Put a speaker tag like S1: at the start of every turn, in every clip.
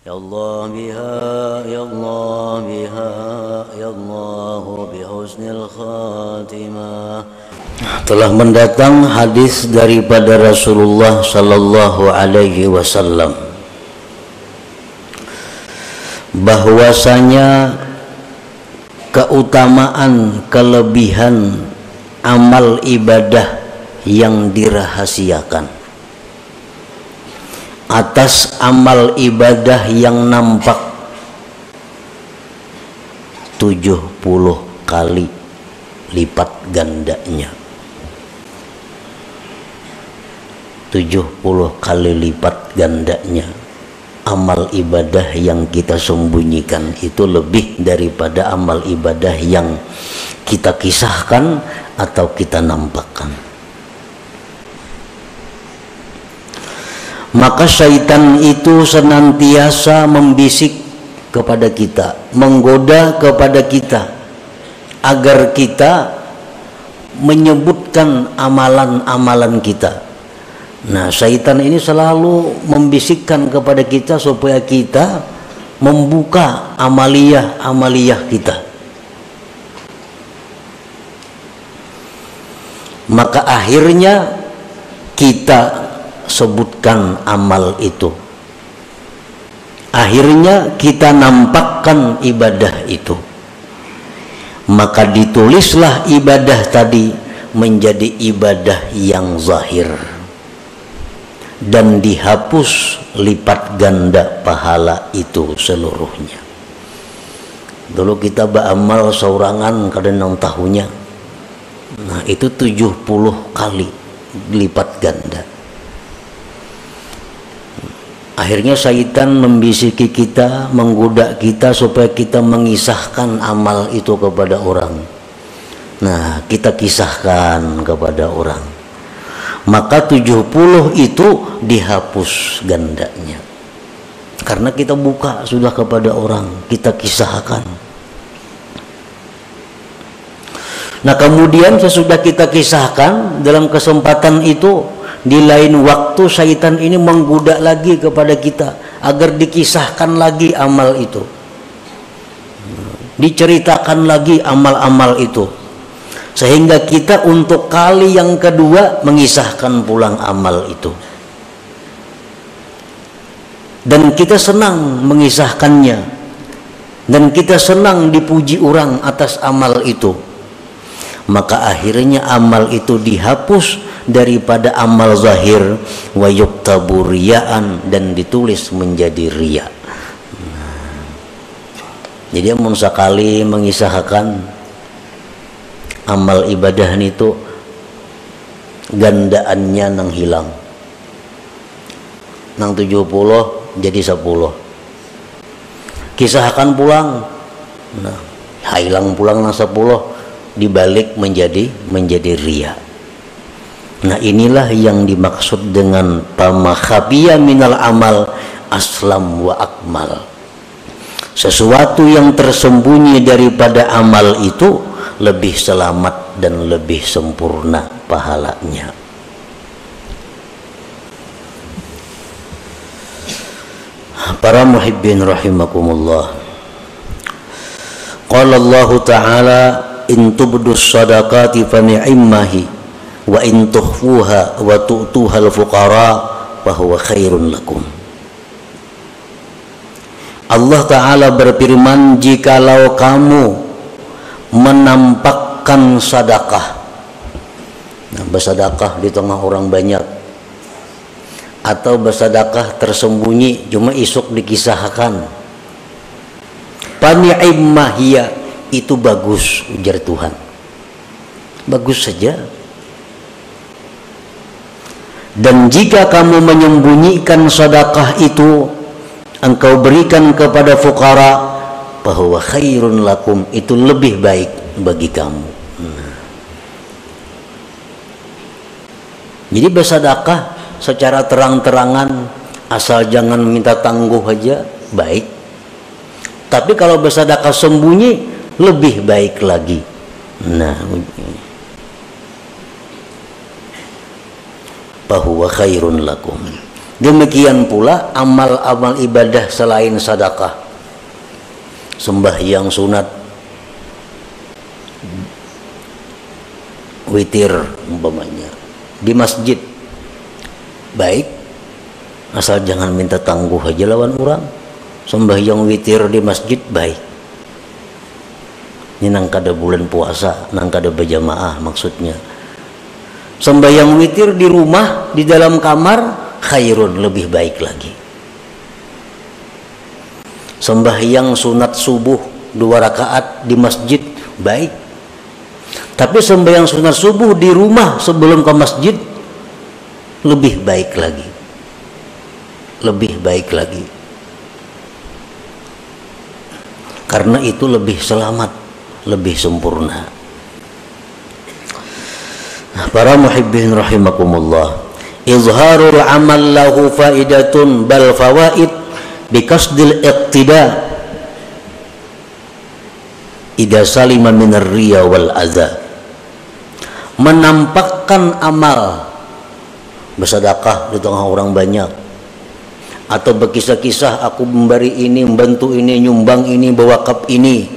S1: Ya Allah biha, ya Allah biha, ya Allah bihusnil khatimah. Telah mendatang hadis daripada Rasulullah sallallahu alaihi wasallam bahwasanya keutamaan kelebihan amal ibadah yang dirahasiakan atas amal ibadah yang nampak 70 kali lipat gandanya, 70 kali lipat gandanya amal ibadah yang kita sembunyikan itu lebih daripada amal ibadah yang kita kisahkan atau kita nampakkan. Maka syaitan itu senantiasa membisik kepada kita, menggoda kepada kita agar kita menyebutkan amalan-amalan kita. Nah, syaitan ini selalu membisikkan kepada kita supaya kita membuka amaliyah kita. Maka akhirnya kita sebutkan amal itu, akhirnya kita nampakkan ibadah itu, maka ditulislah ibadah tadi menjadi ibadah yang zahir dan dihapus lipat ganda pahala itu seluruhnya. Dulu kita beramal saurangan kadang tahunya, nah itu 70 kali lipat ganda. Akhirnya syaitan membisiki kita, menggoda kita supaya kita mengisahkan amal itu kepada orang. Nah, kita kisahkan kepada orang, maka 70 itu dihapus gandanya karena kita buka sudah kepada orang, kita kisahkan. Nah, kemudian sesudah kita kisahkan, dalam kesempatan itu di lain waktu syaitan ini menggoda lagi kepada kita agar dikisahkan lagi amal itu, diceritakan lagi amal-amal itu, sehingga kita untuk kali yang kedua mengisahkan pulang amal itu, dan kita senang mengisahkannya, dan kita senang dipuji orang atas amal itu. Maka akhirnya amal itu dihapus daripada amal zahir, wa yuktabu riyaan, dan ditulis menjadi riya. Jadi amun sakali mengisahkan amal ibadah itu gandaannya nang hilang, nang 70 jadi 10, kisahkan pulang, nah hilang pulang nang 10 dibalik menjadi riya. Nah, inilah yang dimaksud dengan pama khafiya minal amal aslam wa akmal. Sesuatu yang tersembunyi daripada amal itu lebih selamat dan lebih sempurna pahalanya. Para muhibbin rahimakumullah. Qala Allah Ta'ala, in tubdus sadaqati fa ni'immahi wa in tukhfuha wa tu'tuhal fuqara fa huwa khairun lakum. Allah Ta'ala berfirman, jikalau kamu menampakkan sedekah, nah, bersedekah di tengah orang banyak, atau bersedekah tersembunyi cuma isuk dikisahkan, fa ni'immahiya, itu bagus, ujar Tuhan, bagus saja. Dan jika kamu menyembunyikan sedekah itu, engkau berikan kepada fuqara, bahwa khairun lakum, itu lebih baik bagi kamu. Jadi bersedekah secara terang-terangan, asal jangan minta tangguh aja, baik. Tapi kalau bersedekah sembunyi, lebih baik lagi. Nah, bahwa khairun lakum. Demikian pula amal-amal ibadah selain sedekah, sembahyang sunat, witir umpamanya di masjid baik, asal jangan minta tangguh aja lawan orang. Sembahyang witir di masjid baik, ini nang kada bulan puasa, nang kada berjamaah maksudnya. Sembahyang witir di rumah, di dalam kamar, khairun, lebih baik lagi. Sembahyang sunat subuh 2 rakaat di masjid baik, tapi sembahyang sunat subuh di rumah sebelum ke masjid lebih baik lagi, lebih baik lagi, karena itu lebih selamat, lebih sempurna. Para muhibbin rahimakumullah, izharul amal lahu faidatun bal fawaid biqasdil iqtida idza salima minar riya wal adza. Menampakkan amal, bersedekah di tengah orang banyak, atau berkisah-kisah aku memberi ini, membantu ini, nyumbang ini, berwakaf ini,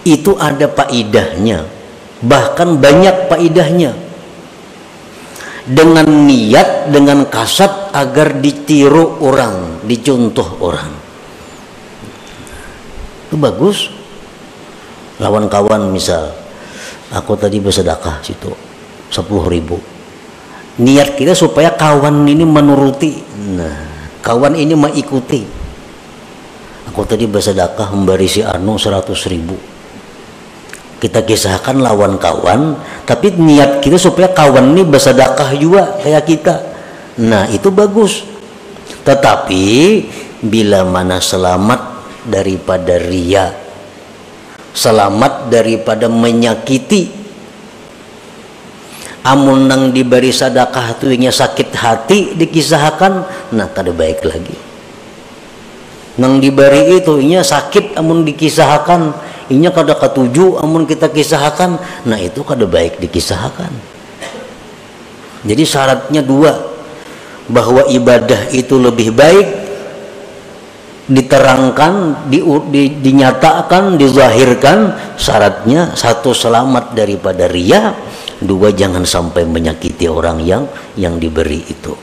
S1: itu ada faidahnya, bahkan banyak faidahnya, dengan niat, dengan kasat agar ditiru orang, dicontoh orang. Itu bagus. Lawan kawan misal, aku tadi bersedekah situ 10.000, niat kita supaya kawan ini menuruti, nah kawan ini mengikuti. Aku tadi bersedekah memberi si anu 100.000, kita kisahkan lawan kawan, tapi niat kita supaya kawan ini bersedekah juga kayak kita. Nah itu bagus. Tetapi bila mana selamat daripada riya, selamat daripada menyakiti, amun nang diberi sedekah tu nya sakit hati dikisahkan, nah kada baik lagi. Nang diberi itu nya sakit amun dikisahkan, inya kada ketuju amun kita kisahkan, nah itu kada baik dikisahkan. Jadi syaratnya 2, bahwa ibadah itu lebih baik diterangkan, dinyatakan, dizahirkan. Syaratnya 1, selamat daripada riya, 2, jangan sampai menyakiti orang yang diberi itu.